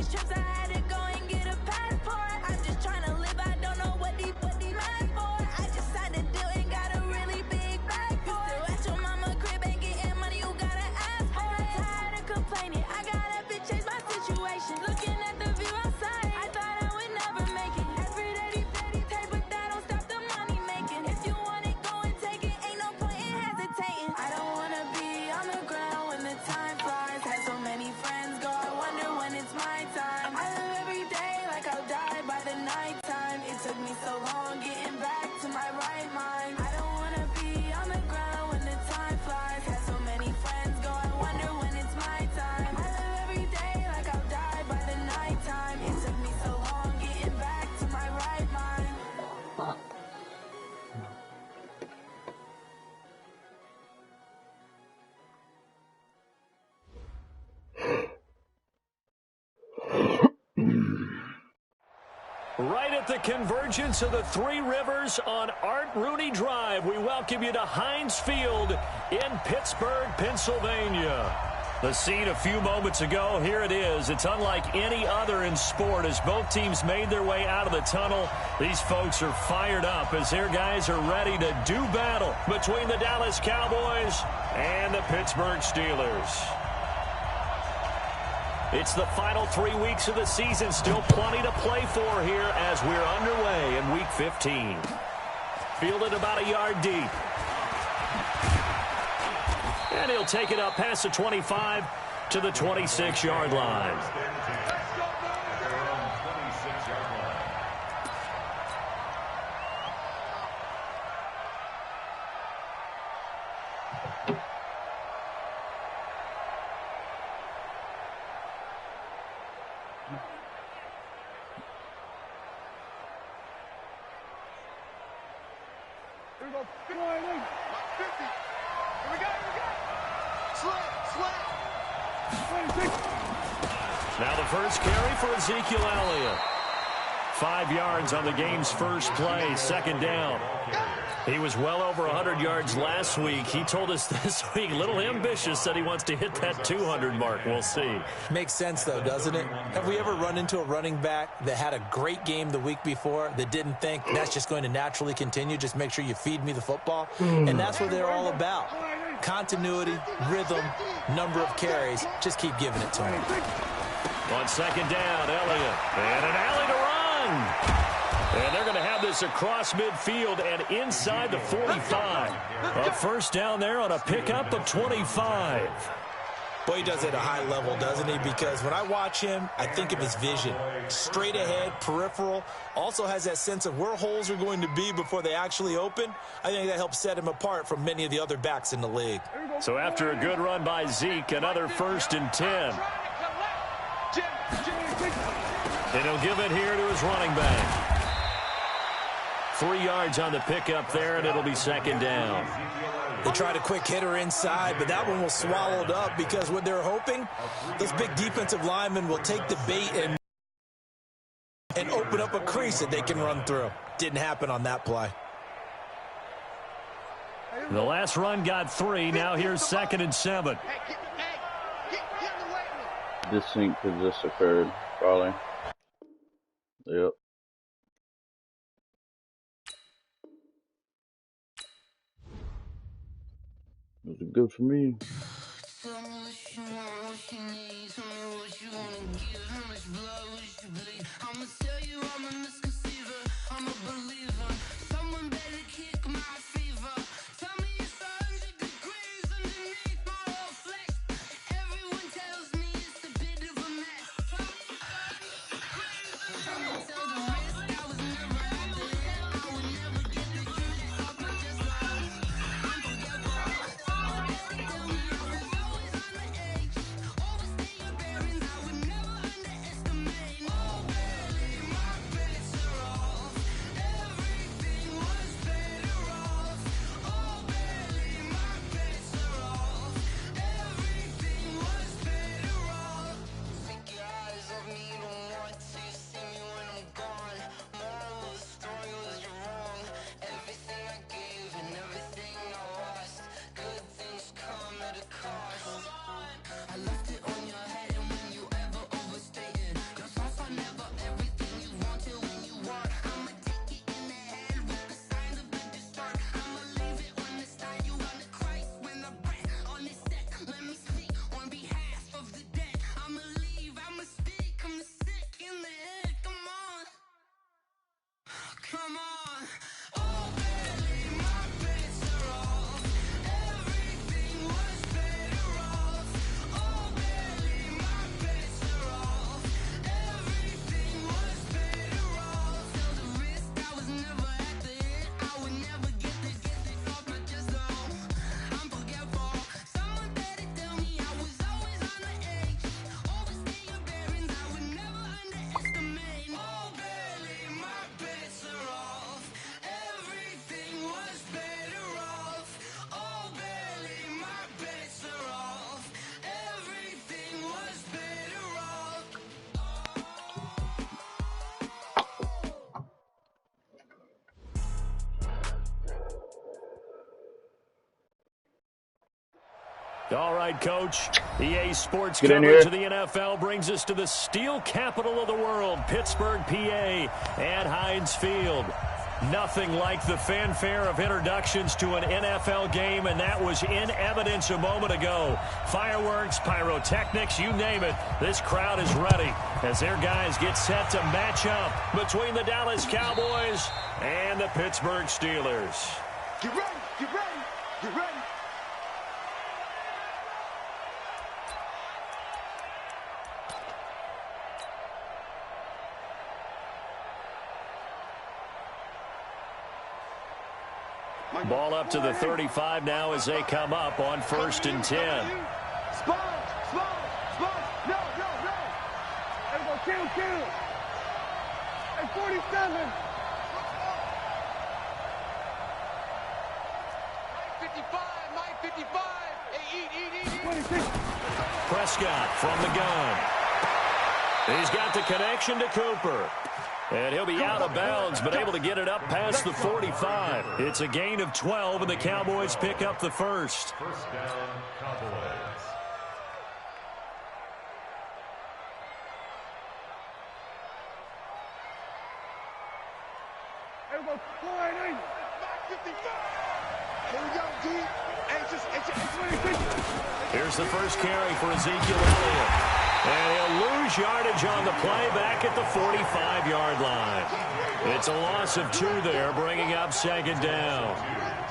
trips, I had to go and get a passport. I'm just trying to live, I don't know what these mad for. I just signed a deal and got a really big bag for it. Still at your mama crib and getting money, you gotta ask for it. Tired of complaining, I gotta bitch change my situation. Looking at the view outside, I thought I would never make it. Every day, but that don't stop the money making. If you want it, go and take it, ain't no point in hesitating. I don't wanna be on the ground when the time flies. Had so many friends go, I wonder when it's my time. I live every day like I'll die by the nighttime. It took me so long getting back to my right mind. I don't wanna be on the ground when the time flies. Had so many friends go, I wonder when it's my time. I live every day like I'll die by the nighttime. It took me so long getting back to my right mind. Right at the convergence of the Three Rivers on Art Rooney Drive, we welcome you to Heinz Field in Pittsburgh, Pennsylvania. The scene a few moments ago, here it is. It's unlike any other in sport as both teams made their way out of the tunnel. These folks are fired up as their guys are ready to do battle between the Dallas Cowboys and the Pittsburgh Steelers. It's the final 3 weeks of the season. Still plenty to play for here as we're underway in Week 15. Fielded about a yard deep. And he'll take it up past the 25 to the 26-yard line. Now the first carry for Ezekiel Elliott. 5 yards on the game's first play, second down. He was well over 100 yards last week. He told us this week, a little ambitious, that he wants to hit that 200 mark. We'll see. Makes sense, though, doesn't it? Have we ever run into a running back that had a great game the week before that didn't think that's just going to naturally continue? Just make sure you feed me the football. And that's what they're all about. Continuity, rhythm, number of carries. Just keep giving it to him. On second down, Elliott. And an alley to run. And they're going to have this across midfield and inside the 45. A first down there on a pickup of 25. Boy, he does it at a high level, doesn't he? Because when I watch him, I think of his vision. Straight ahead, peripheral. Also has that sense of where holes are going to be before they actually open. I think that helps set him apart from many of the other backs in the league. So after a good run by Zeke, another 1st and 10. And he'll give it here to his running back. 3 yards on the pickup there, and it'll be second down. They tried a quick hitter inside, but that one was swallowed up because what they're hoping, those big defensive linemen will take the bait and open up a crease that they can run through. Didn't happen on that play. The last run got 3. Now here's 2nd and 7. This sync has just occurred, probably. Yep. Was it good for me? Tell me what you want, what you need. Tell me what you wanna give. How much blood would you bleed? I'ma tell you I'm a misconceiver. I'm a believer. Someone better kick my fever. Tell me it's 100 degrees underneath my whole flesh. Everyone tells me it's a bit of a mess. Tell the risk I was never at the head. I would never get the truth off my chest. I'm together. Tell me All right, Coach. EA Sports coverage of the NFL brings us to the steel capital of the world, Pittsburgh, PA, at Heinz Field. Nothing like the fanfare of introductions to an NFL game, and that was in evidence a moment ago. Fireworks, pyrotechnics, you name it. This crowd is ready as their guys get set to match up between the Dallas Cowboys and the Pittsburgh Steelers. Get ready, get ready, get ready. Ball up to the 35 now as they come up on 1st and 10. Sponge, no. There we go, kill. At 47. 55. Hey, eat. 26. Prescott from the gun. He's got the connection to Cooper. And he'll be out of bounds, but able to get it up past the 45. It's a gain of 12, and the Cowboys pick up the first. First down, Cowboys. There we go, 4-8. 55. Here we go, D. It's 26. Here's the first carry for Ezekiel Elliott. And he'll lose yardage on the play back at the 45-yard line. It's a loss of 2 there, bringing up 2nd down.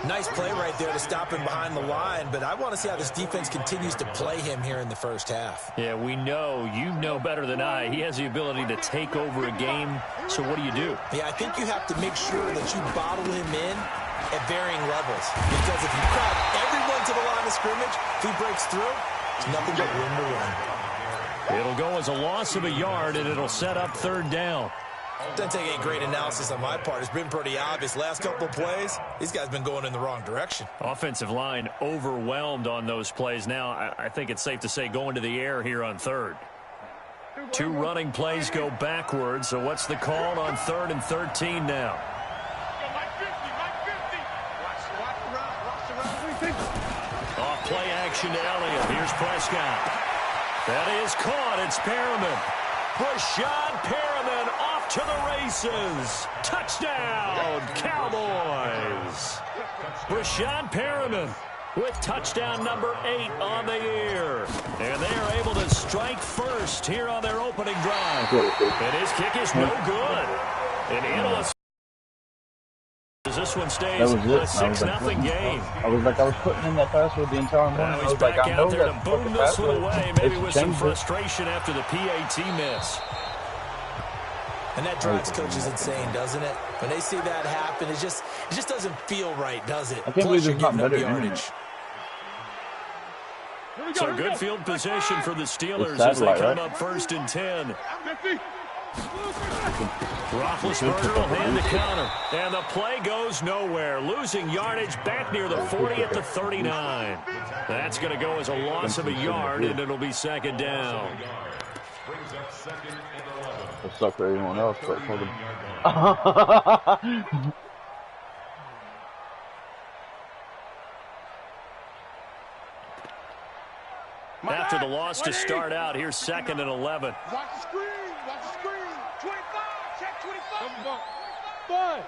Nice play right there to stop him behind the line, but I want to see how this defense continues to play him here in the first half. Yeah, we know, you know better than I, he has the ability to take over a game, so what do you do? Yeah, I think you have to make sure that you bottle him in at varying levels, because if you crowd everyone to the line of scrimmage, if he breaks through, it's nothing but room to run. It'll go as a loss of a yard, and it'll set up 3rd down. Doesn't take any great analysis on my part. It's been pretty obvious. Last couple of plays, these guys have been going in the wrong direction. Offensive line overwhelmed on those plays. Now, I think it's safe to say going to the air here on 3rd. 2 running plays go backwards, so what's the call on 3rd and 13 now? Off play action to Elliott. Here's Prescott. That is caught. It's Perriman. Rashad Perriman off to the races. Touchdown, Cowboys. Rashad Perriman with touchdown number 8 on the year. And they are able to strike first here on their opening drive. And his kick is no good. And Analysts, this one stays a 6-0 game. I was putting in that password the entire morning. Now he's back out there to boom this one away, maybe with some frustration after the PAT miss. And that drives coaches insane, doesn't it? When they see that happen, it just doesn't feel right, does it? Plus, you're giving up yardage. So good field position for the Steelers as they come up 1st and 10. Roethlisberger will hand the counter, and the play goes nowhere. Losing yardage back near the 40 at the 39. That's going to go as a loss of a yard, and it'll be 2nd down. It'll suck for anyone else, but for them. After the loss to start out, here's 2nd and 11. Watch the screen. 25, check 25. 5.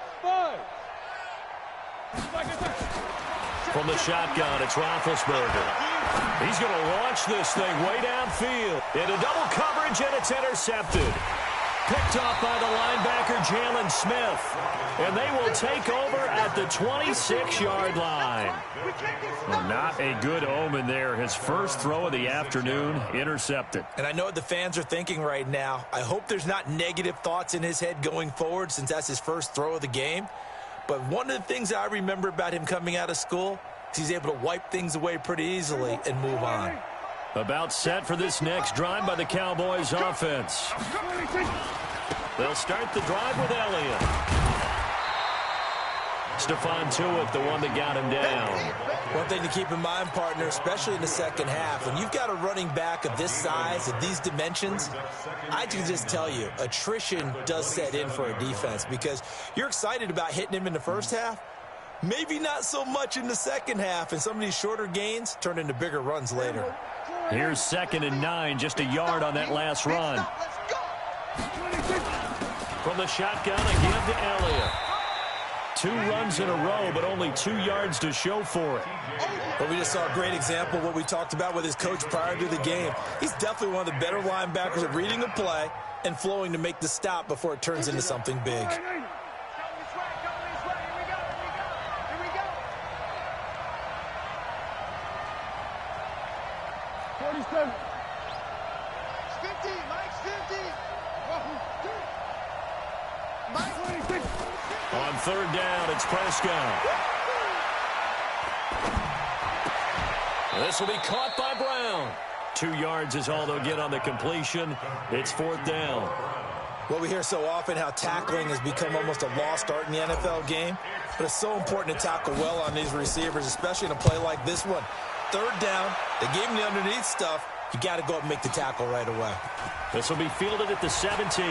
From the shotgun, it's Roethlisberger. He's going to launch this thing way downfield. Into double coverage, and it's intercepted. Picked off by the linebacker, Jalen Smith. And they will take over at the 26-yard line. Well, not a good omen there. His first throw of the afternoon, intercepted. And I know what the fans are thinking right now. I hope there's not negative thoughts in his head going forward since that's his first throw of the game. But one of the things I remember about him coming out of school is he's able to wipe things away pretty easily and move on. About set for this next drive by the Cowboys offense. They'll start the drive with Elliott. Stephon Tuitt, the one that got him down. One thing to keep in mind, partner, especially in the second half, when you've got a running back of this size, of these dimensions, I can just tell you, attrition does set in for a defense because you're excited about hitting him in the first half, Maybe not so much in the second half, and some of these shorter gains turn into bigger runs later. Here's 2nd and 9, just a yard on that last run. From the shotgun, again to Elliott. 2 runs in a row, but only 2 yards to show for it. But we just saw a great example of what we talked about with his coach prior to the game. He's definitely one of the better linebackers at reading a play and flowing to make the stop before it turns into something big. 47. 50, Mike's 50. Mike 26. On 3rd down, it's Prescott. This will be caught by Brown. 2 yards is all they'll get on the completion. It's 4th down. Well, we hear so often how tackling has become almost a lost art in the NFL game, but it's so important to tackle well on these receivers, especially in a play like this one. 3rd down, they gave him the underneath stuff. You got to go up and make the tackle right away. This will be fielded at the 17.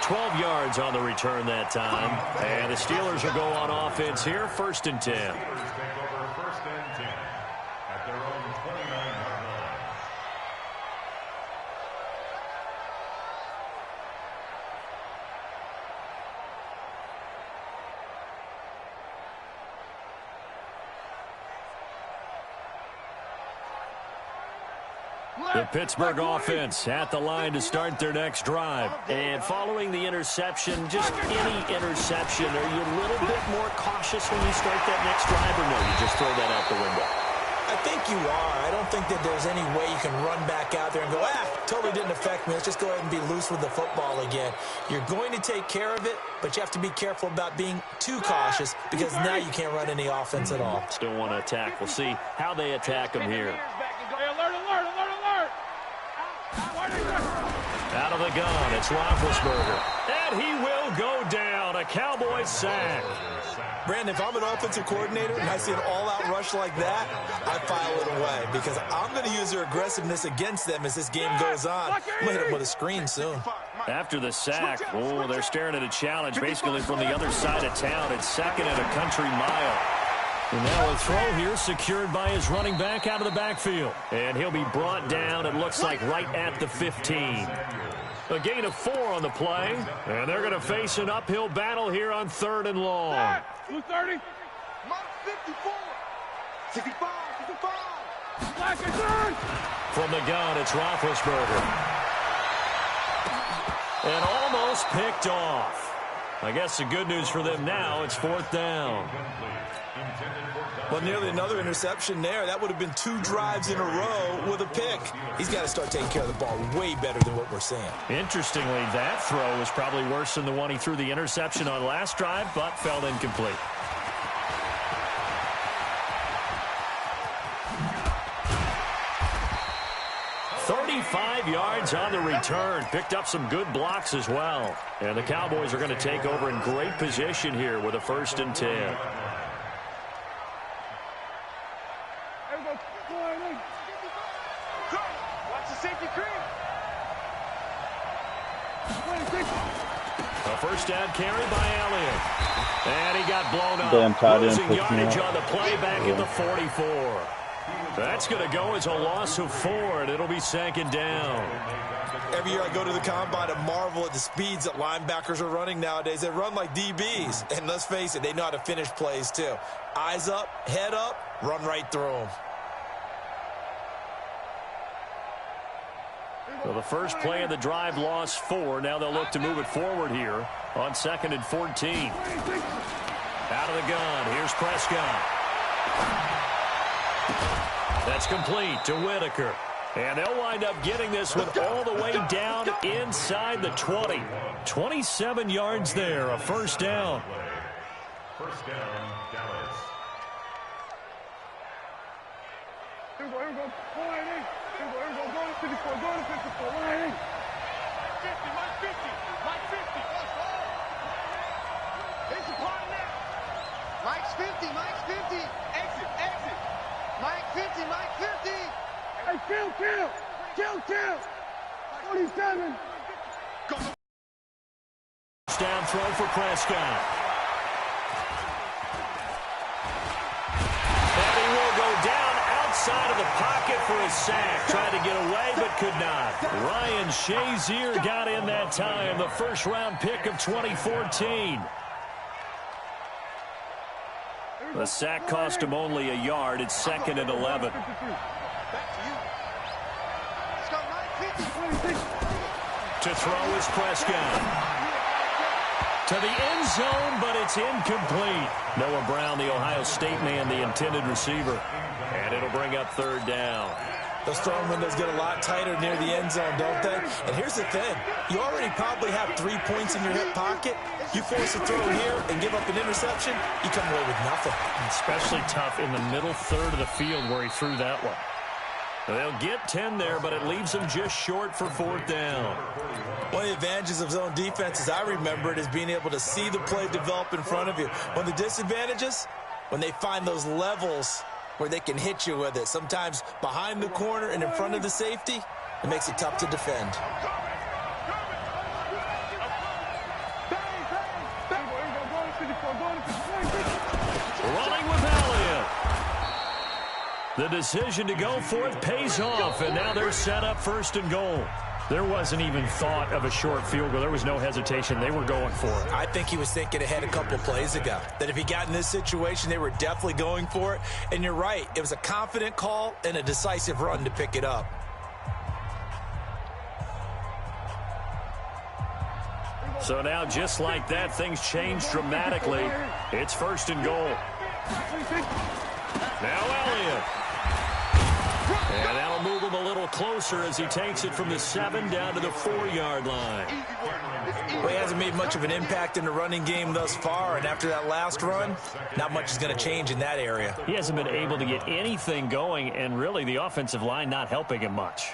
12 yards on the return that time. And the Steelers will go on offense here, 1st and 10. Steelers take over 1st and 10 at their own 29-yard line. The Pittsburgh offense at the line to start their next drive. And following the interception, just any interception, are you a little bit more cautious when you start that next drive, or no, you just throw that out the window? I think you are. I don't think that there's any way you can run back out there and go, totally didn't affect me. Let's just go ahead and be loose with the football again. You're going to take care of it, but you have to be careful about being too cautious because now you can't run any offense at all. Still want to attack. We'll see how they attack them here. Out of the gun, it's Roethlisberger. And he will go down. A Cowboys sack. Brandon, if I'm an offensive coordinator and I see an all-out rush like that, I file it away because I'm going to use their aggressiveness against them as this game goes on. I'm going to hit them with a screen soon. After the sack, they're staring at a challenge basically from the other side of town. It's 2nd and a country mile. And now a throw here secured by his running back out of the backfield. And he'll be brought down, it looks like, right at the 15. A gain of 4 on the play. And they're going to face an uphill battle here on 3rd and long. 230. Mike 54. 65. 65. Black and turn. From the gun, it's Roethlisberger. And almost picked off. I guess the good news for them now, it's 4th down. Well, nearly another interception there. That would have been 2 drives in a row with a pick. He's got to start taking care of the ball way better than what we're seeing. Interestingly, that throw was probably worse than the one he threw the interception on last drive, but fell incomplete. "35 yards on the return. Picked up some good blocks as well. And the Cowboys are going to take over in great position here with a 1st and 10. Watch the safety creep. A 1st down carry by Elliott. And he got blown up. Damn tight end Losing puts me yardage up. on the play back at the 44. That's going to go as a loss of 4, and it'll be 2nd down. Every year I go to the combine and marvel at the speeds that linebackers are running nowadays. They run like DBs. And let's face it, they know how to finish plays too. Eyes up, head up, run right through them. So the first play of the drive lost 4. Now they'll look to move it forward here on 2nd and 14. Out of the gun, here's Prescott. That's complete to Whitaker. And they'll wind up getting this one all the way down inside the 20. 27 yards there, a 1st down. 1st down, Dallas. Here we go. Go line 8. Here we go. Go to 54. Go to 54. Line 8. 50. Mike 50. Mike 50. It's a part now. Mike's 50. Mike's 50. Exit. Exit. Mike 50. Mike 50. Hey, kill. 47. Go. Down throw for Prescott. inside of the pocket for a sack. Tried to get away, but could not. Ryan Shazier got in that time, the first-round pick of 2014. The sack cost him only a yard. It's 2nd and 11. To throw is Prescott. To the end zone, but it's incomplete. Noah Brown, the Ohio State man, the intended receiver. And it'll bring up 3rd down. Those throwing windows get a lot tighter near the end zone, don't they? And here's the thing. You already probably have 3 points in your hip pocket. You force a throw here and give up an interception, you come away with nothing. Especially tough in the middle third of the field where he threw that one. They'll get 10 there, but it leaves them just short for 4th down. One of the advantages of zone defense, as I remember it, is being able to see the play develop in front of you. One of the disadvantages, when they find those levels where they can hit you with it, sometimes behind the corner and in front of the safety, it makes it tough to defend. Running with Elliott. The decision to go for it pays off, and now they're set up 1st and goal. There wasn't even thought of a short field goal. There was no hesitation. They were going for it. I think he was thinking ahead a couple plays ago, that if he got in this situation, they were definitely going for it. And you're right. It was a confident call and a decisive run to pick it up. So now, just like that, things change dramatically. It's 1st and goal. Now Elliott. And that'll move him a little closer as he takes it from the 7 down to the 4-yard line. Well, he hasn't made much of an impact in the running game thus far, and after that last run, not much is going to change in that area. He hasn't been able to get anything going, and really the offensive line not helping him much.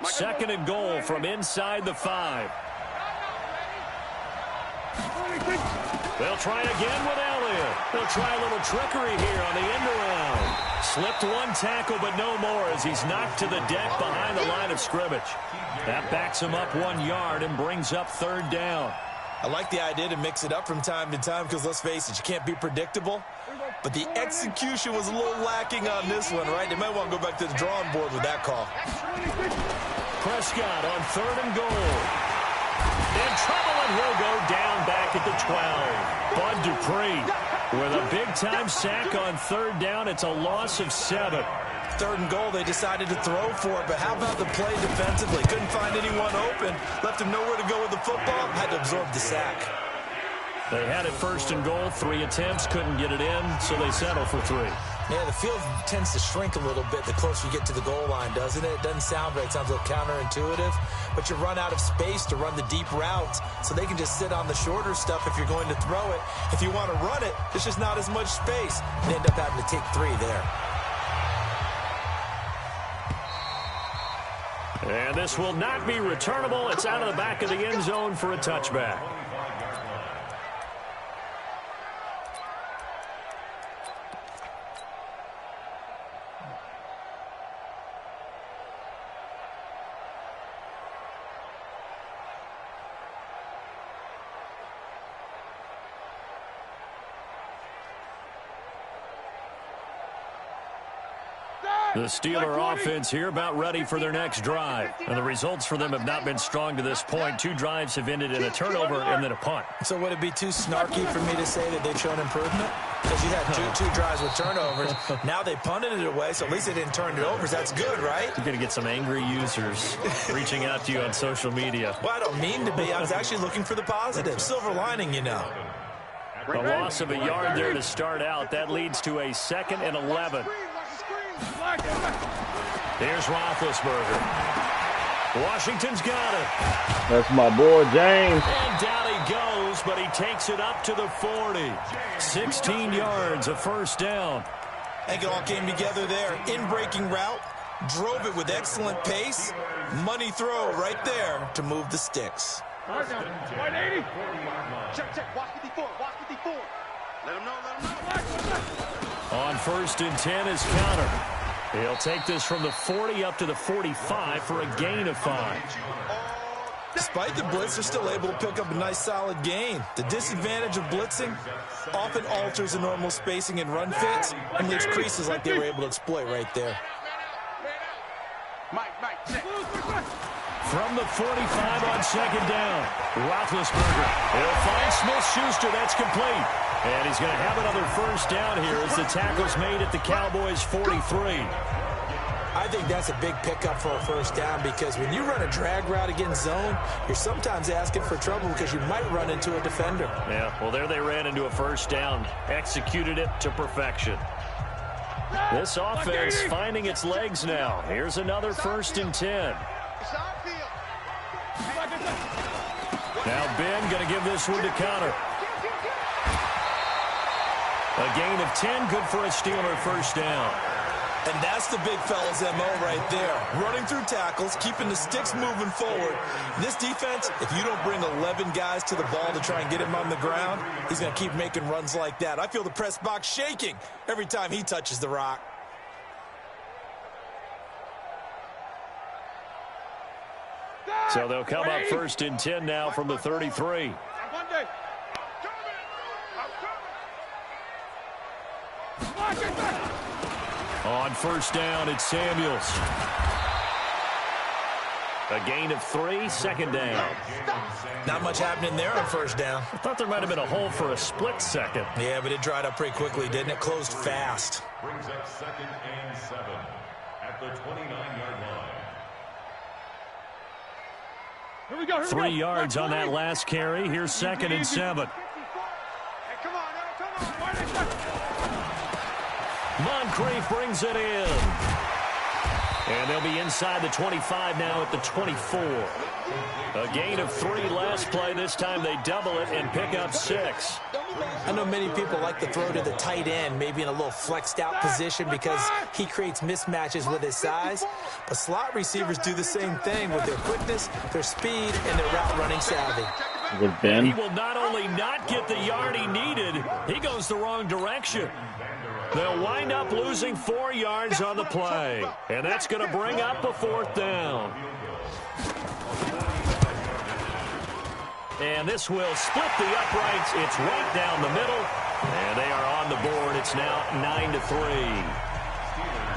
Second and goal from inside the 5. They'll try again with Elliott. They'll try a little trickery here on the end around. Slipped one tackle, but no more as he's knocked to the deck behind the line of scrimmage. That backs him up 1 yard and brings up 3rd down. I like the idea to mix it up from time to time because, let's face it, you can't be predictable. But the execution was a little lacking on this one, right? They might want to go back to the drawing board with that call. Prescott on 3rd and goal. In trouble, and he'll go down back at the 12. Bud Dupree with a big-time sack on 3rd down. It's a loss of 7. 3rd and goal, they decided to throw for it, but how about the play defensively? Couldn't find anyone open, left him nowhere to go with the football, had to absorb the sack. They had it 1st and goal, 3 attempts, couldn't get it in, so they settle for 3. Yeah, the field tends to shrink a little bit the closer you get to the goal line, doesn't it? It doesn't sound right. It sounds a little counterintuitive. But you run out of space to run the deep routes, so they can just sit on the shorter stuff if you're going to throw it. If you want to run it, there's just not as much space. They end up having to take 3 there. And this will not be returnable. It's out of the back of the end zone for a touchback. The Steeler offense here about ready for their next drive. And the results for them have not been strong to this point. 2 drives have ended in a turnover and then a punt. So would it be too snarky for me to say that they've shown improvement? Because you had two drives with turnovers. Now they punted it away, so at least they didn't turn it over. So that's good, right? You're going to get some angry users reaching out to you on social media. Well, I don't mean to be. I was actually looking for the positive. Silver lining, you know. A loss of a yard there to start out. That leads to a 2nd and 11. Here's Roethlisberger. Washington's got it. That's my boy, James. And down he goes, but he takes it up to the 40. 16 yards, a 1st down. I think it all came together there. In-breaking route, drove it with excellent pace. Money throw right there to move the sticks. 180. Check. Watch 54. Watch 54. Let him know. On 1st and 10 is Counter. He'll take this from the 40 up to the 45 for a gain of 5. Despite the blitz, they're still able to pick up a nice solid gain. The disadvantage of blitzing often alters the normal spacing and run fits and leaves creases like they were able to exploit right there. From the 45 on second down, Roethlisberger. He'll find Smith-Schuster. That's complete. And he's going to have another first down here as the tackle's made at the Cowboys' 43. I think that's a big pickup for a first down because when you run a drag route against zone, you're sometimes asking for trouble because you might run into a defender. Yeah, well, there they ran into a first down. Executed it to perfection. This offense finding its legs now. Here's another 1st and 10. Now Ben going to give this one to Connor. A gain of 10, good for a Steeler first down. And that's the big fella's MO right there. Running through tackles, keeping the sticks moving forward. This defense, if you don't bring 11 guys to the ball to try and get him on the ground, he's going to keep making runs like that. I feel the press box shaking every time he touches the rock. So they'll come up 1st and 10 now from the 33. On first down, it's Samuels. A gain of 3, second down. Not much happening there on first down. I thought there might have been a hole for a split second. Yeah, but it dried up pretty quickly, didn't it? Closed fast. Brings up 2nd and 7 at the 29-yard line. Here we go. 3 yards on that last carry. Here's 2nd and 7. Hey, come on, now, come on. Moncrief brings it in. And they'll be inside the 25 now at the 24. A gain of 3 last play. This time they double it and pick up 6. I know many people like to throw to the tight end, maybe in a little flexed out position because he creates mismatches with his size. But slot receivers do the same thing with their quickness, their speed, and their route running savvy. With Ben. He will not only not get the yard he needed, he goes the wrong direction. They'll wind up losing 4 yards on the play. And that's going to bring up a 4th down. And this will split the uprights. It's right down the middle. And they are on the board. It's now 9-3.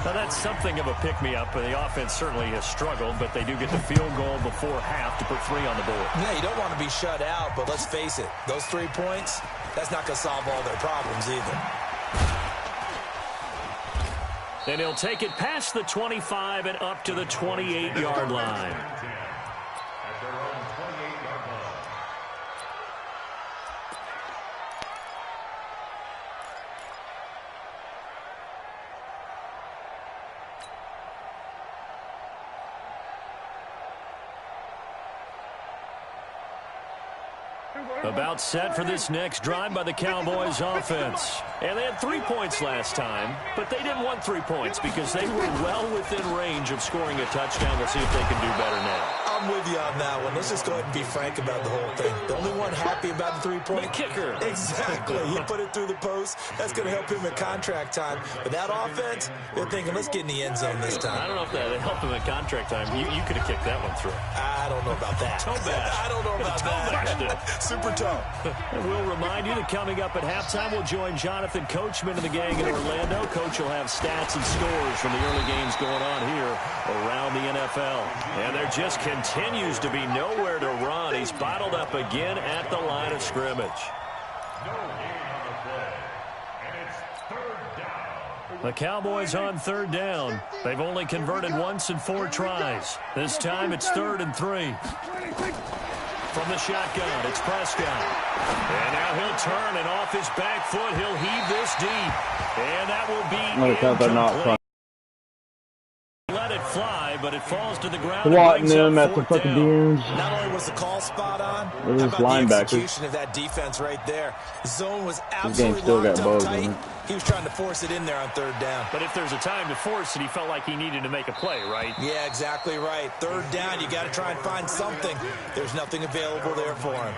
Now that's something of a pick-me-up. The offense certainly has struggled, but they do get the field goal before half to put 3 on the board. Yeah, you don't want to be shut out, but let's face it. Those 3 points, that's not going to solve all their problems either. And he'll take it past the 25 and up to the 28-yard line. At their own 28-yard line. About set for this next drive by the Cowboys offense. And they had 3 points last time, but they didn't want 3 points because they were well within range of scoring a touchdown. We'll see if they can do better now. I'm with you on that one. Let's just go ahead and be frank about the whole thing. The only one happy about the 3-point kicker. Exactly. He put it through the post. That's going to help him at contract time. But that offense, they're thinking, let's get in the end zone this time. I don't know if that helped him at contract time. You could have kicked that one through. I don't know about that. Toe bash. I don't know about that. Super toe. And we'll remind you that coming up at halftime, we'll join Jonathan Coachman and the gang in Orlando. Coach will have stats and scores from the early games going on here around the NFL. And there just continues to be nowhere to run. He's bottled up again at the line of scrimmage. No gain on the play. And it's 3rd down. The Cowboys on 3rd down. They've only converted once in 4 tries. This time it's 3rd and 3. From the shotgun, it's Prescott. And now he'll turn, and off his back foot, he'll heave this deep. And that will be incomplete. Let it fly, but it falls to the ground. Swatting them at the fucking dunes. Not only was the call spot on, It was how about the linebackers. execution of that defense right there. Zone was game absolutely still locked got up bugs tight. in it. He was trying to force it in there on 3rd down. But if there's a time to force it, he felt like he needed to make a play, right? Yeah, exactly right. 3rd down, you got to try and find something. There's nothing available there for him.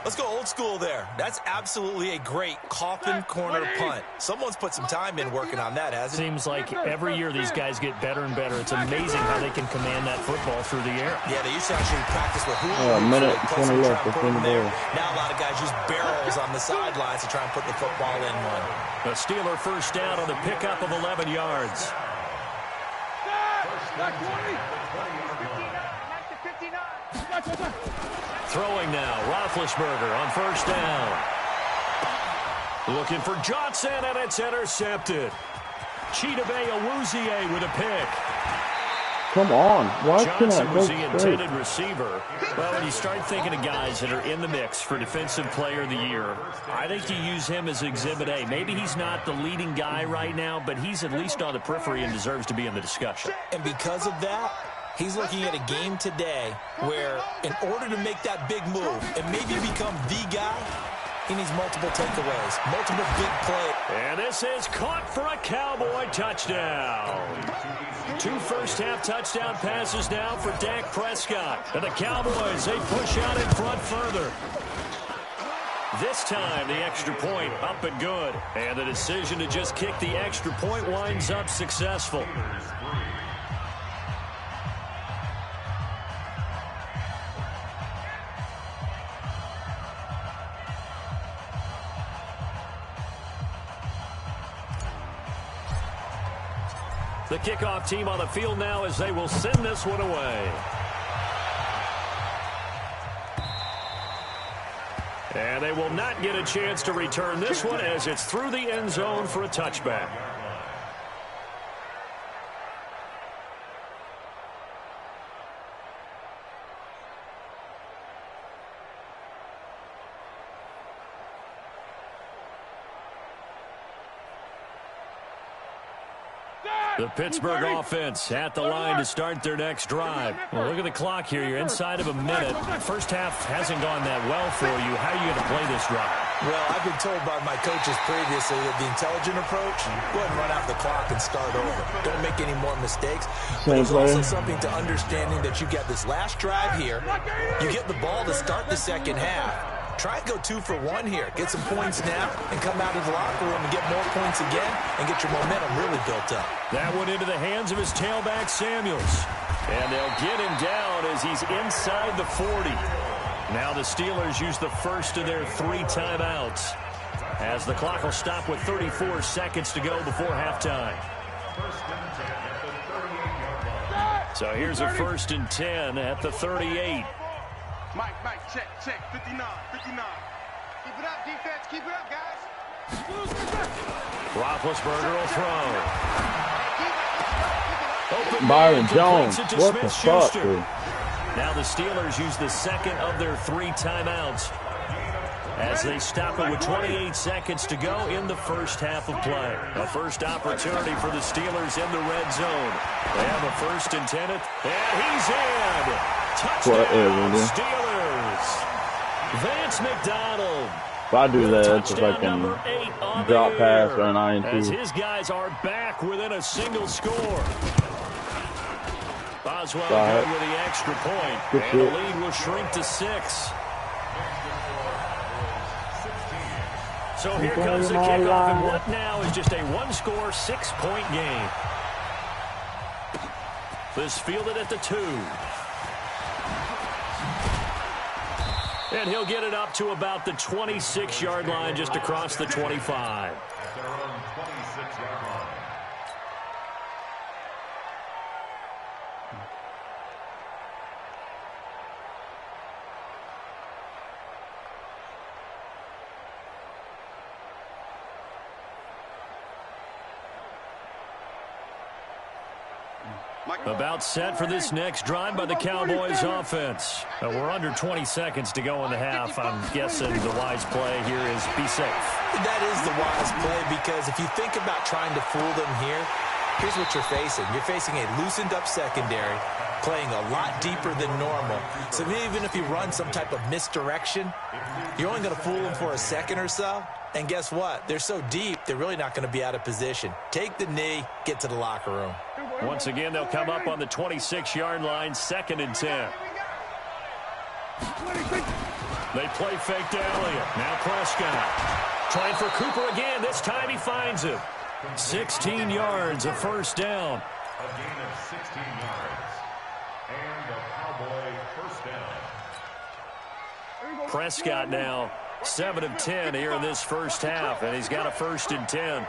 Let's go old school there. That's absolutely a great coffin corner punt. Someone's put some time in working on that, hasn't it? Seems like every year these guys get better and better. It's amazing how they can command that football through the air. Yeah, they used to actually practice with hula. A minute 20 left. Now a lot of guys use barrels on the sidelines to try and put the football in one. The Steeler first down on the pickup of 11 yards. Throwing now, Roethlisberger on first down. Looking for Johnson, and it's intercepted. Chidobe Awuzie with a pick. Come on. Why Johnson can't I was go the straight? intended receiver. Well, when you start thinking of guys that are in the mix for Defensive Player of the Year, I think you use him as Exhibit A. Maybe he's not the leading guy right now, but he's at least on the periphery and deserves to be in the discussion. And because of that, he's looking at a game today where in order to make that big move and maybe become the guy, he needs multiple takeaways, multiple big plays. And this is caught for a Cowboy touchdown. 2 first-half touchdown passes now for Dak Prescott. And the Cowboys, they push out in front further. This time, the extra point up and good. And the decision to just kick the extra point winds up successful. The kickoff team on the field now as they will send this one away. And they will not get a chance to return this one as it's through the end zone for a touchback. The Pittsburgh offense at the line to start their next drive. Well, look at the clock here. You're inside of a minute. First half hasn't gone that well for you. How are you going to play this drive? Well, I've been told by my coaches previously that the intelligent approach, go ahead and run out the clock and start over. Don't make any more mistakes. But there's also something to understanding that you get this last drive here. You get the ball to start the second half. Try and go 2 for 1 here. Get some points now and come out of the locker room and get more points again and get your momentum really built up. That went into the hands of his tailback, Samuels. And they'll get him down as he's inside the 40. Now the Steelers use the first of their 3 timeouts as the clock will stop with 34 seconds to go before halftime. So here's a 1st and 10 at the 38. Mike, check, 59. Keep it up, defense, keep it up, guys. Roethlisberger will throw. Open Byron man Jones, completes it to what the fuck, Smith-Schuster. dude? Now the Steelers use the second of their 3 timeouts as they stop it with 28 seconds to go in the first half of play. A first opportunity for the Steelers in the red zone. They have a 1st and 10, and he's in. Touchdown, Steelers. Vance McDonald. If I do that, it's if I can drop pass or an INT. As his guys are back within a single score. Boswell good with the extra point. Good and shit. the lead will shrink to 6. So here comes the kickoff, and what now is just a 1-score, 6-point game. This fielded at the 2. And he'll get it up to about the 26-yard line, just across the 25. At their own 26-yard line. About set for this next drive by the Cowboys offense. We're under 20 seconds to go in the half. I'm guessing the wise play here is be safe. That is the wise play, because if you think about trying to fool them here, here's what you're facing. You're facing a loosened up secondary, playing a lot deeper than normal. So even if you run some type of misdirection, you're only going to fool them for a second or so. And guess what? They're so deep, they're really not going to be out of position. Take the knee, get to the locker room. Once again, they'll come up on the 26-yard line, 2nd and 10. They play fake to Elliott. Now Prescott. Trying for Cooper again. This time he finds him. 16 yards, a first down. A gain of 16 yards. And the Cowboy first down. Prescott now 7 of 10 here in this first half, and he's got a 1st and 10.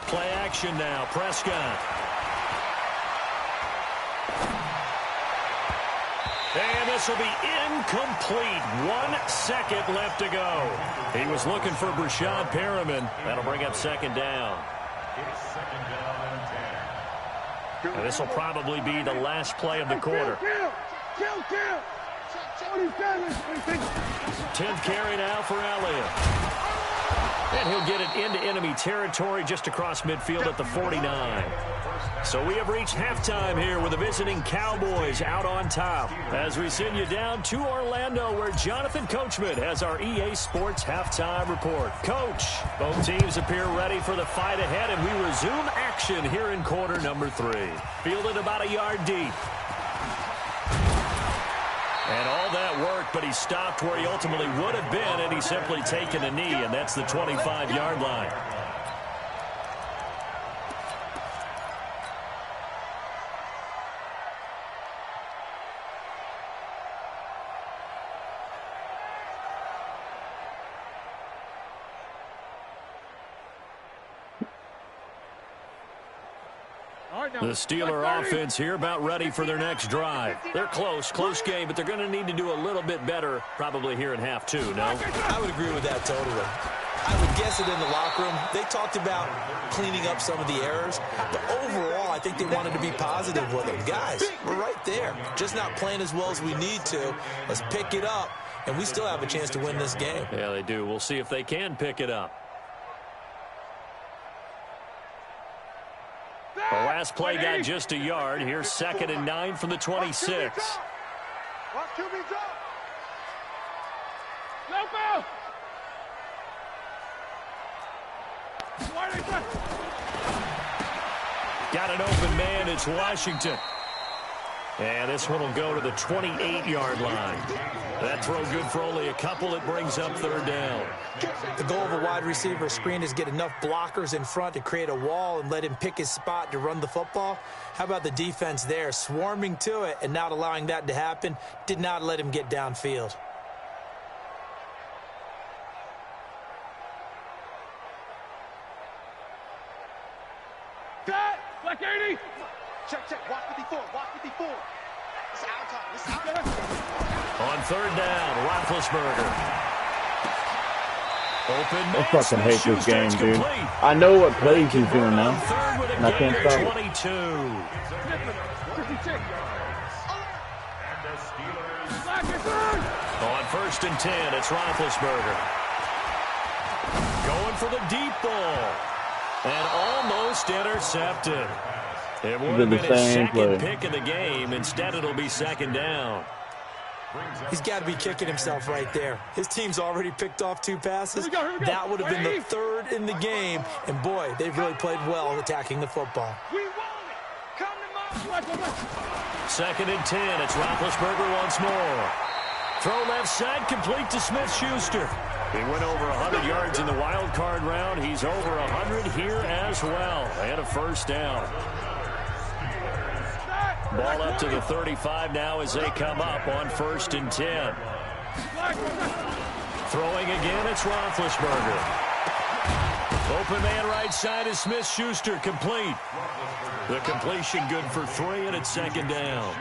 Play action now. Prescott. And this will be incomplete. 1 second left to go. He was looking for Brashad Perriman. That'll bring up 2nd down. It's 2nd down and 10. And this will probably be the last play of the quarter. 10th carry now for Elliott. And he'll get it into enemy territory just across midfield at the 49. So we have reached halftime here with the visiting Cowboys out on top. As we send you down to Orlando, where Jonathan Coachman has our EA Sports halftime report. Coach, both teams appear ready for the fight ahead, and we resume action here in quarter number 3. Fielded about a yard deep. And all that worked, but he stopped where he ultimately would have been, and he's simply taken a knee, and that's the 25-yard line. The Steeler offense here about ready for their next drive. They're close game, but they're going to need to do a little bit better probably here in half 2, no? I would agree with that totally. I would guess it in the locker room. They talked about cleaning up some of the errors, but overall, I think they wanted to be positive with them. Guys, we're right there. Just not playing as well as we need to. Let's pick it up, and we still have a chance to win this game. Yeah, they do. We'll see if they can pick it up. The last play got just a yard. Here's 2nd and 9 from the 26. Got an open man. It's Washington. And this one will go to the 28-yard line. That throw good for only a couple. It brings up 3rd down. The goal of a wide receiver screen is get enough blockers in front to create a wall and let him pick his spot to run the football. How about the defense there, swarming to it and not allowing that to happen? Did not let him get downfield. Black 80. Check. Watch 54. Watch 54. It's our time. It's our time. On 3rd down, Roethlisberger. Open man. I fucking hate this game, dude. Complete. I know what plays he's doing now, and I can't stop it. 22. On 1st and 10, it's Roethlisberger. Going for the deep ball. And almost intercepted. It would have been his 2nd pick of the game. Instead, it'll be 2nd down. He's got to be kicking himself right there. His team's already picked off 2 passes. Here we go. That would have been the 3rd in the game. And, boy, they've really played well attacking the football. We want it. Come to my 2nd and 10. It's Roethlisberger once more. Throw left side, complete to Smith-Schuster. He went over 100 yards in the wild card round. He's over 100 here as well. And a 1st down. Ball up to the 35 now as they come up on 1st and 10. Throwing again, it's Roethlisberger. Open man right side is Smith-Schuster, complete. The completion good for 3, and it's 2nd down.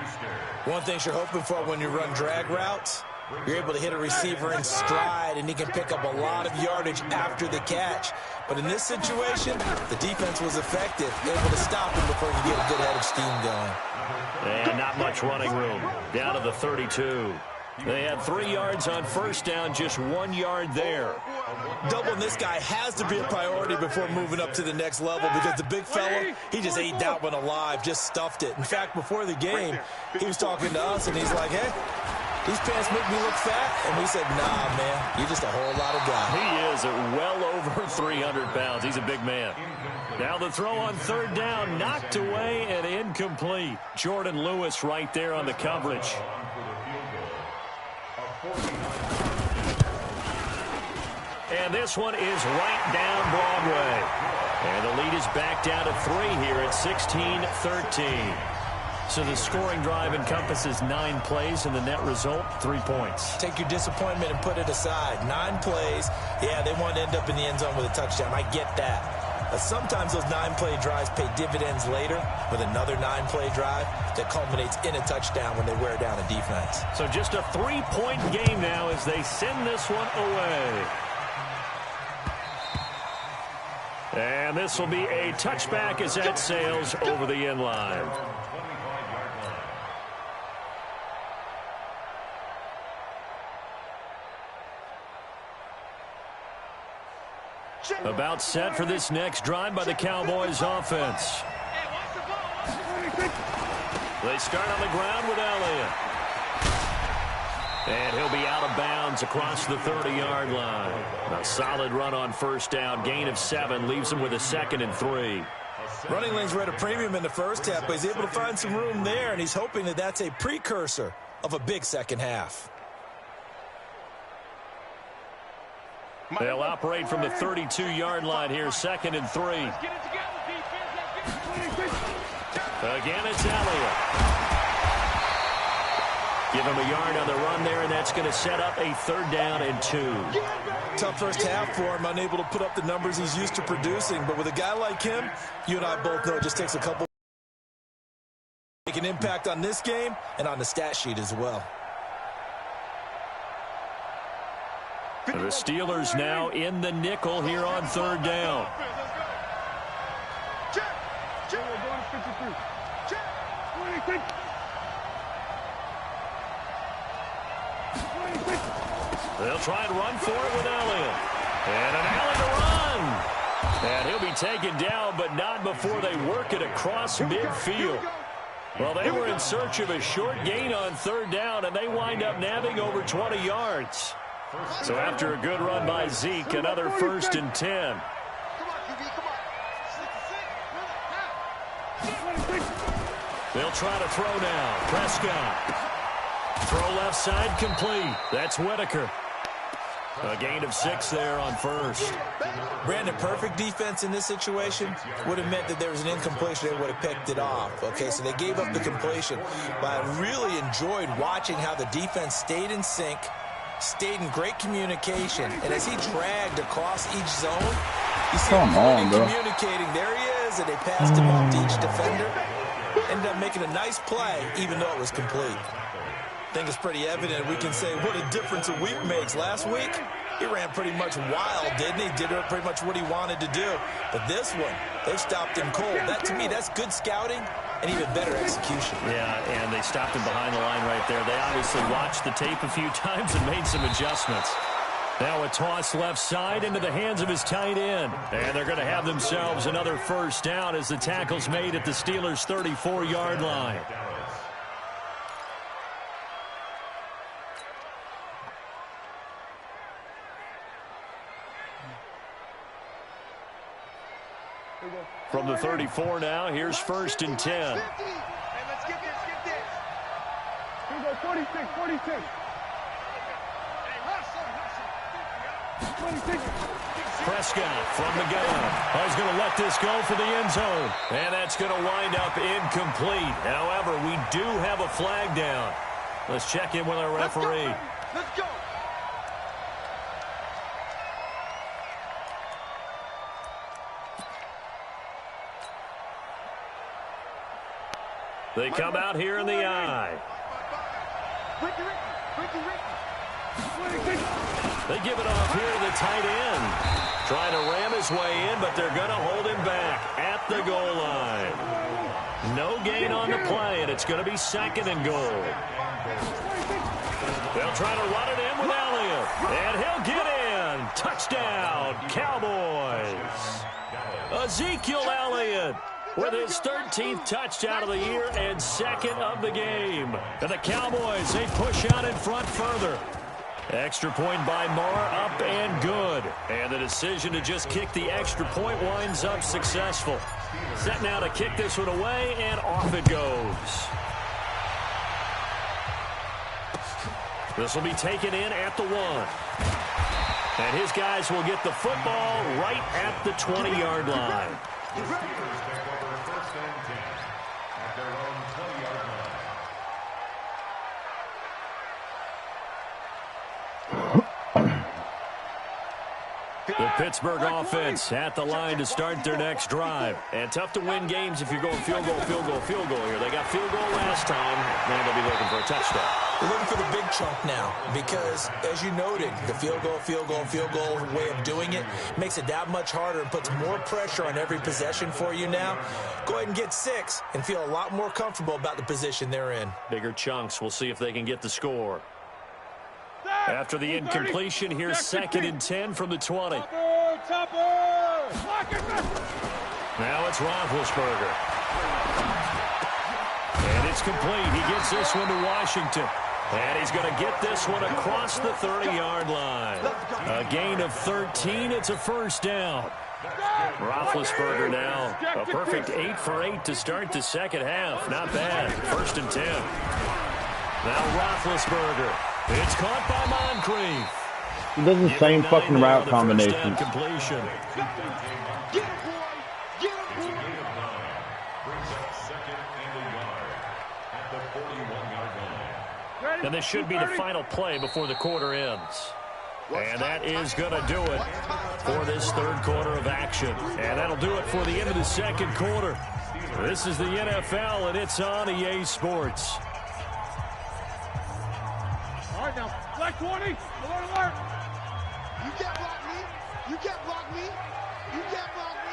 One thing you're hoping for when you run drag routes, you're able to hit a receiver in stride, and he can pick up a lot of yardage after the catch. But in this situation, the defense was effective, able to stop him before you get a good head of steam going. And not much running room. Down to the 32. They had 3 yards on 1st down, just 1 yard there. Doubling this guy has to be a priority before moving up to the next level, because the big fella, he just ate that one alive, just stuffed it. In fact, before the game, he was talking to us, and he's like, hey, these pants make me look fat. And we said, nah, man, you're just a whole lot of guy. He is at well over 300 pounds. He's a big man. Now the throw on 3rd down, knocked away and incomplete. Jordan Lewis right there on the coverage. and this one is right down Broadway. And the lead is back down to 3 here at 16-13. So the scoring drive encompasses 9 plays, and the net result, 3 points. Take your disappointment and put it aside. 9 plays. Yeah, they want to end up in the end zone with a touchdown. I get that. But sometimes those 9-play drives pay dividends later with another 9-play drive that culminates in a touchdown when they wear down a defense. So just a 3-point game now as they send this one away. And this will be a touchback as that sails over the end line. About set for this next drive by the Cowboys offense. They start on the ground with Elliott. And he'll be out of bounds across the 30-yard line. A solid run on first down. Gain of 7 leaves him with a 2nd and 3. Running lanes were at a premium in the first half, but he's able to find some room there, and he's hoping that that's a precursor of a big second half. They'll operate from the 32-yard line here, 2nd and 3. Again, it's Elliott. Give him a yard on the run there, and that's going to set up a 3rd down and 2. Tough first half for him, unable to put up the numbers he's used to producing. But with a guy like him, you and I both know it just takes a couple to make an impact on this game and on the stat sheet as well. The Steelers now in the nickel here on 3rd down. They'll try and run for it with Elliott. And an alley to run. And he'll be taken down, but not before they work it across midfield. Well, they were in search of a short gain on 3rd down, and they wind up nabbing over 20 yards. So after a good run by Zeke, another 1st and 10. They'll try to throw now. Prescott. Throw left side complete. That's Whitaker. A gain of 6 there on 1st. Brandon, perfect defense in this situation would have meant that there was an incompletion. They would have picked it off. Okay, so they gave up the completion. But I really enjoyed watching how the defense stayed in sync, stayed in great communication, and as he dragged across each zone, you see him communicating. There he is, and they passed him off to each defender. Ended up making a nice play, even though it was complete. I think it's pretty evident. We can say what a difference a week makes. Last week, he ran pretty much wild, didn't he? Did pretty much what he wanted to do. But this one, they stopped him cold. That, to me, that's good scouting and even better execution. Yeah, and they stopped him behind the line right there. They obviously watched the tape a few times and made some adjustments. Now a toss left side into the hands of his tight end. And they're going to have themselves another 1st down as the tackle's made at the Steelers' 34-yard line. From the 34 now, here's 1st and 10. Hey, let's get this, get this. Here we go, 46, 46. Hey, hustle, hustle. 26. Prescott from the gun. He's going to let this go for the end zone. And that's going to wind up incomplete. However, we do have a flag down. Let's check in with our referee. Let's go. They come out here in the eye. They give it off here to the tight end. Trying to ram his way in, but they're going to hold him back at the goal line. No gain on the play, and it's going to be 2nd and goal. They'll try to run it in with Elliott, and he'll get in. Touchdown, Cowboys. Ezekiel Elliott with his 13th touchdown of the year and 2nd of the game. And the Cowboys, they push out in front further. Extra point by Marr, up and good. And the decision to just kick the extra point winds up successful. Set now to kick this one away, and off it goes. This will be taken in at the 1. And his guys will get the football right at the 20-yard line. The Steelers take over 1st and 10 at their own 20-yard line. The Pittsburgh offense at the line to start their next drive. And tough to win games if you're going field goal, field goal, field goal here. They got field goal last time. Now they'll be looking for a touchdown. They're looking for the big chunk now because, as you noted, the field goal way of doing it makes it that much harder and puts more pressure on every possession for you now. Go ahead and get 6 and feel a lot more comfortable about the position they're in. Bigger chunks. We'll see if they can get the score. After the incompletion, here's 2nd and 10 from the 20. Now it's Roethlisberger. And it's complete. He gets this one to Washington. And he's going to get this one across the 30-yard line. A gain of 13. It's a 1st down. Roethlisberger now a perfect 8 for 8 to start the second half. Not bad. 1st and 10. Now Roethlisberger. It's caught by Moncrief. He does the same fucking route combination. Completion. And this should be the final play before the quarter ends. And that is going to do it for this 3rd quarter of action. And that'll do it for the end of the 2nd quarter. This is the NFL, and it's on EA Sports. All right, now, black 20, alert, alert. You can't block me. You can't block me. You can't block me.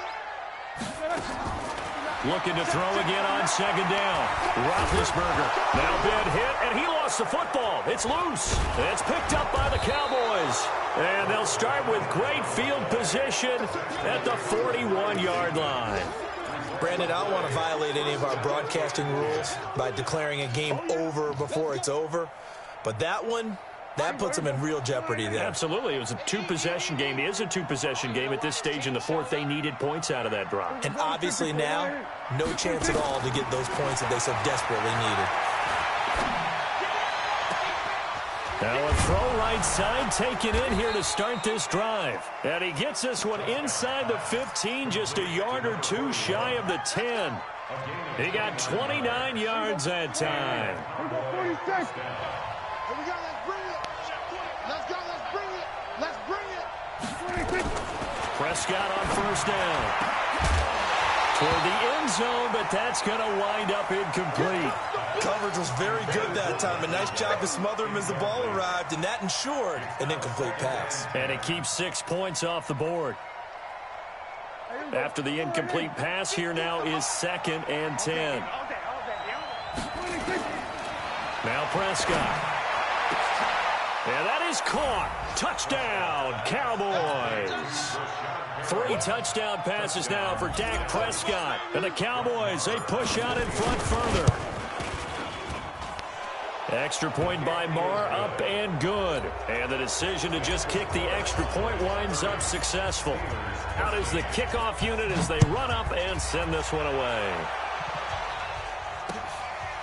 Looking to throw again on 2nd down. Roethlisberger now been hit, and he lost the football. It's loose. It's picked up by the Cowboys. And they'll start with great field position at the 41-yard line. Brandon, I don't want to violate any of our broadcasting rules by declaring a game over before it's over. But that one, that puts them in real jeopardy there. Absolutely. It was a 2-possession game. It is a 2-possession game at this stage in the 4th. They needed points out of that drive. And obviously now, no chance at all to get those points that they so desperately needed. Now a throw right side taken in here to start this drive. And he gets this one inside the 15, just a yard or 2 shy of the 10. He got 29 yards that time. Here we go, let's bring it. Let's go, let's bring it. Let's bring it. Prescott on 1st down. Toward the end zone, but that's going to wind up incomplete. Coverage was very good that time. A nice job to smother him as the ball arrived, and that ensured an incomplete pass. And it keeps 6 points off the board. After the incomplete pass, here now is 2nd and 10. Now Prescott. And that is caught. Touchdown, Cowboys. 3 touchdown passes now for Dak Prescott. And the Cowboys, they push out in front further. Extra point by Marr, up and good. And the decision to just kick the extra point winds up successful. Out is the kickoff unit as they run up and send this one away.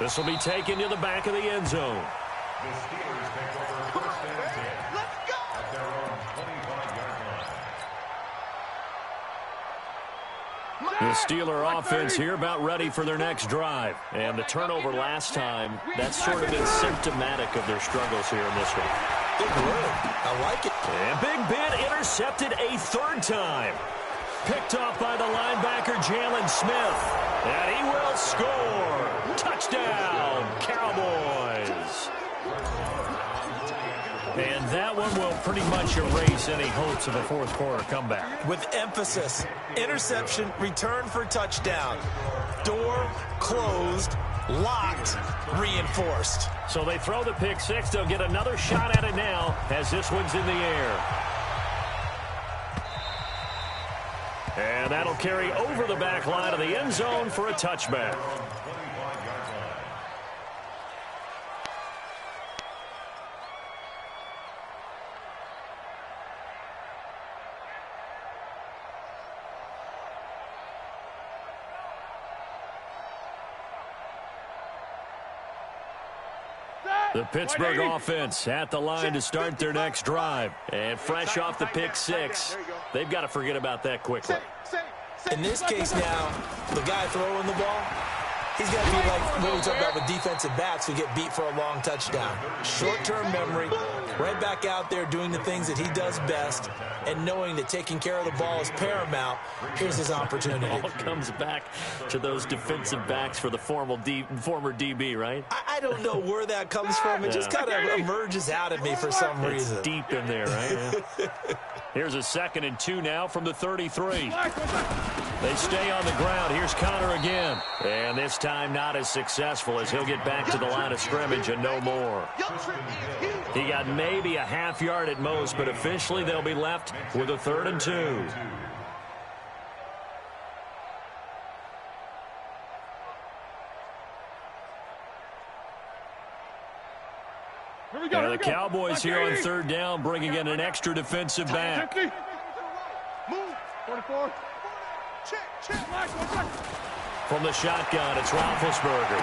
This will be taken to the back of the end zone. The Steelers take over 1st and 10 at their own 25-yard line. The Steeler offense here about ready for their next drive. And the turnover last time, that's sort of been symptomatic of their struggles here in this one. Good word. I like it. And Big Ben intercepted a 3rd time. Picked off by the linebacker, Jalen Smith. And he will score. Touchdown, Cowboys. And that one will pretty much erase any hopes of a 4th quarter comeback. With emphasis, interception, return for touchdown. Door closed, locked, reinforced. So they throw the pick 6. They'll get another shot at it now as this one's in the air. And that'll carry over the back line of the end zone for a touchback. Set. The Pittsburgh offense at the line to start their next drive. And fresh off the pick six, they've got to forget about that quickly. In this case now, the guy throwing the ball, he's got to be like what we talk about with defensive backs who get beat for a long touchdown. Short-term memory, right back out there doing the things that he does best, and knowing that taking care of the ball is paramount. Here's his opportunity. It all comes back to those defensive backs for the former DB, right? I don't know where that comes from. It just kind of emerges out of me for some reason. It's deep in there, right? Yeah. Here's a 2nd and 2 now from the 33. They stay on the ground. Here's Connor again. And this time not as successful as he'll get back to the line of scrimmage and no more. He got maybe a half yard at most, but officially they'll be left with a 3rd and 2. And the Cowboys here on 3rd down, bringing in an extra defensive back. From the shotgun, it's Roethlisberger.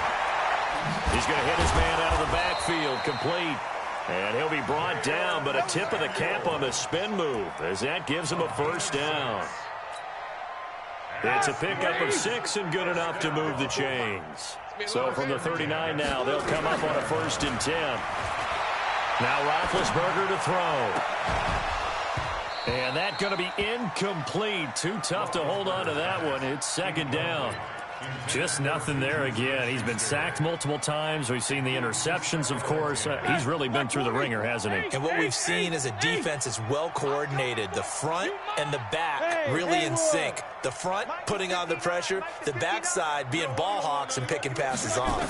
He's going to hit his man out of the backfield, complete. And he'll be brought down, but a tip of the cap on the spin move, as that gives him a 1st down. It's a pickup of 6 and good enough to move the chains. So from the 39 now, they'll come up on a 1st and 10. Now Roethlisberger to throw. And that's going to be incomplete. Too tough to hold on to that one. It's 2nd down. Just nothing there again. He's been sacked multiple times. We've seen the interceptions, of course. He's really been through the ringer, hasn't he? And what we've seen is a defense that's well coordinated. The front and the back really in sync. The front putting on the pressure. The backside being ball hawks and picking passes off.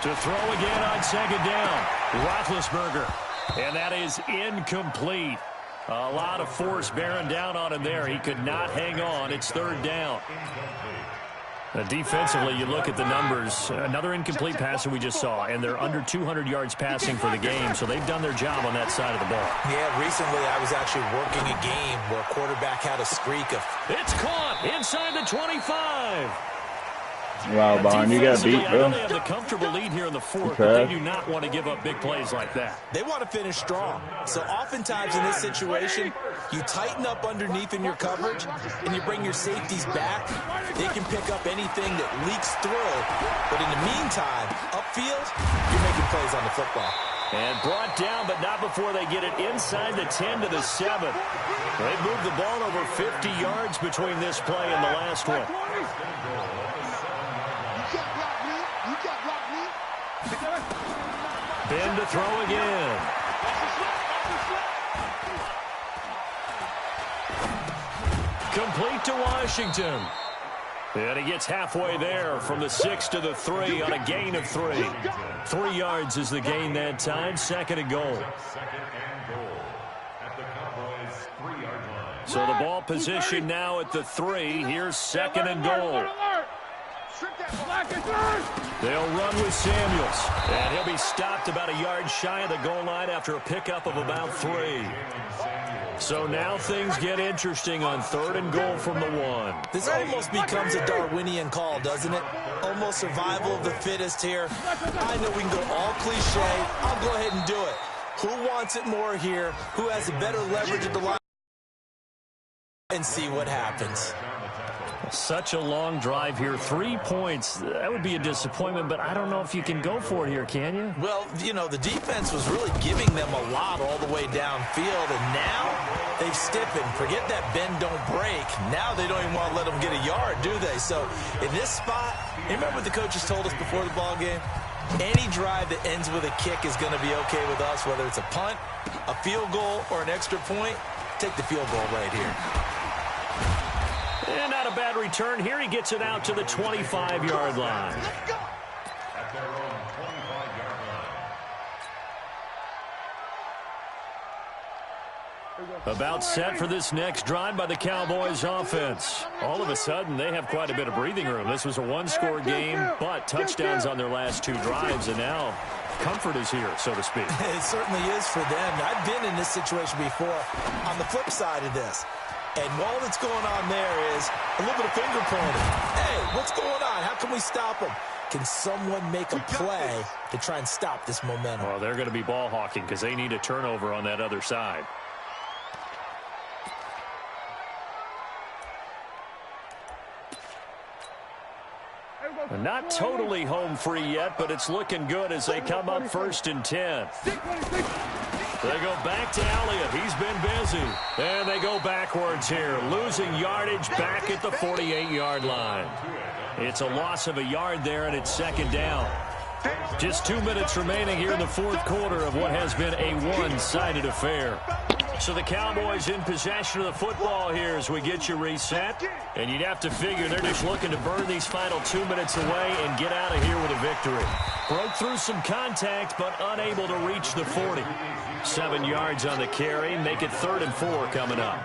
To throw again on 2nd down. Roethlisberger. And that is incomplete. A lot of force bearing down on him there. He could not hang on. It's 3rd down. Defensively, you look at the numbers. Another incomplete passer we just saw, and they're under 200 yards passing for the game, so they've done their job on that side of the ball. Yeah, recently I was actually working a game where a quarterback had a streak of... It's caught inside the 25. Wow, Bond, you got beat, bro. They have the comfortable lead here in the 4th, but they do not want to give up big plays like that. They want to finish strong. So oftentimes in this situation, you tighten up underneath in your coverage, and you bring your safeties back. They can pick up anything that leaks through. But in the meantime, upfield, you're making plays on the football. And brought down, but not before they get it inside the 10 to the 7. They moved the ball over 50 yards between this play and the last one. Ben to throw again. Complete to Washington. And he gets halfway there from the 6 to the 3 on a gain of 3. 3 yards is the gain that time. 2nd and goal. So the ball position now at the 3. Here's 2nd and goal. They'll run with Samuels. And he'll be stopped about a yard shy of the goal line after a pickup of about 3. So now things get interesting on 3rd and goal from the 1. This almost becomes a Darwinian call, doesn't it? Almost survival of the fittest here. I know we can go all cliche. I'll go ahead and do it. Who wants it more here? Who has a better leverage at the line? And see what happens. Such a long drive here. 3 points. That would be a disappointment, but I don't know if you can go for it here, can you? Well, you know, the defense was really giving them a lot all the way downfield, and now they've stiffened. Forget that bend, don't break. Now they don't even want to let them get a yard, do they? So in this spot, remember what the coaches told us before the ball game? Any drive that ends with a kick is going to be okay with us, whether it's a punt, a field goal, or an extra point. Take the field goal right here. And not a bad return here. He gets it out to the 25-yard line. At their own 25-yard line. About set for this next drive by the Cowboys offense. All of a sudden, they have quite a bit of breathing room. This was a one-score game, but touchdowns on their last 2 drives, and now comfort is here, so to speak. It certainly is for them. I've been in this situation before on the flip side of this. And all that's going on there is a little bit of finger pointing. Hey, what's going on? How can we stop them? Can someone make a play to try and stop this momentum? Well, they're going to be ball hawking because they need a turnover on that other side. And not totally home free yet, but it's looking good as they come up 1st and 10. They go back to Elliott. He's been busy. And they go backwards here, losing yardage back at the 48-yard line. It's a loss of a yard there, and it's 2nd down. Just 2 minutes remaining here in the 4th quarter of what has been a one-sided affair. So the Cowboys in possession of the football here as we get you reset. And you'd have to figure they're just looking to burn these final 2 minutes away and get out of here with a victory. Broke through some contact, but unable to reach the 40. 7 yards on the carry. Make it 3rd and 4 coming up.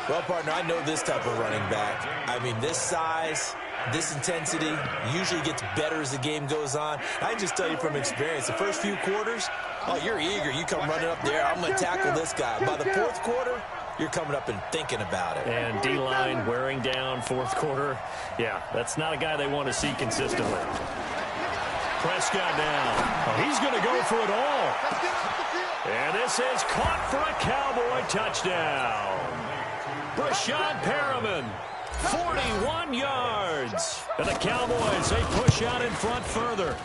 Well, partner, I know this type of running back. I mean, this size, this intensity usually gets better as the game goes on. I can just tell you from experience, the first few quarters, oh, you're eager. You come running up there. I'm going to tackle this guy. By the 4th quarter, you're coming up and thinking about it. And D-line wearing down 4th quarter. Yeah, that's not a guy they want to see consistently. Prescott now. Oh, he's going to go for it all. And this is caught for a Cowboy touchdown. Brashad Perriman, 41 yards. And the Cowboys, they push out in front further.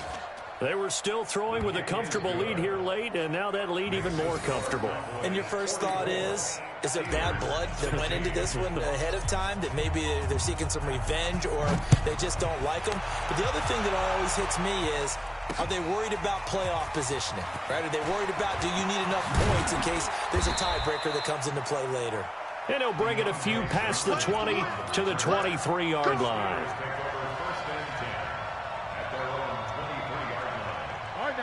They were still throwing with a comfortable lead here late, and now that lead even more comfortable. And your first thought is there bad blood that went into this one ahead of time, that maybe they're seeking some revenge or they just don't like them? But the other thing that always hits me is, are they worried about playoff positioning? Right? Are they worried about, do you need enough points in case there's a tiebreaker that comes into play later? And he'll bring it a few past the 20 to the 23-yard line.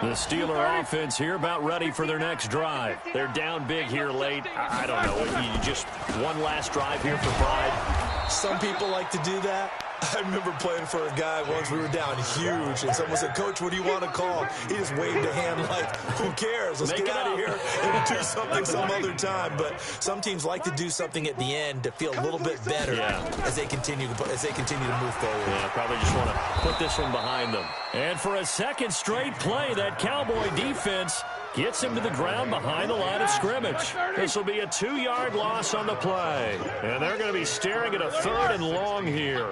The Steeler offense here about ready for their next drive. They're down big here late. I don't know. You just one last drive here for pride. Some people like to do that. I remember playing for a guy once. We were down huge, and someone said, "Coach, what do you want to call?" He just waved a hand like, "Who cares? Let's get out of here and do something some other time." But some teams like to do something at the end to feel a little bit better as they continue to move forward. Yeah, probably just want to put this one behind them. And for a second straight play, that Cowboy defense gets him to the ground behind the line of scrimmage. This will be a 2-yard loss on the play. And they're going to be staring at a 3rd and long here.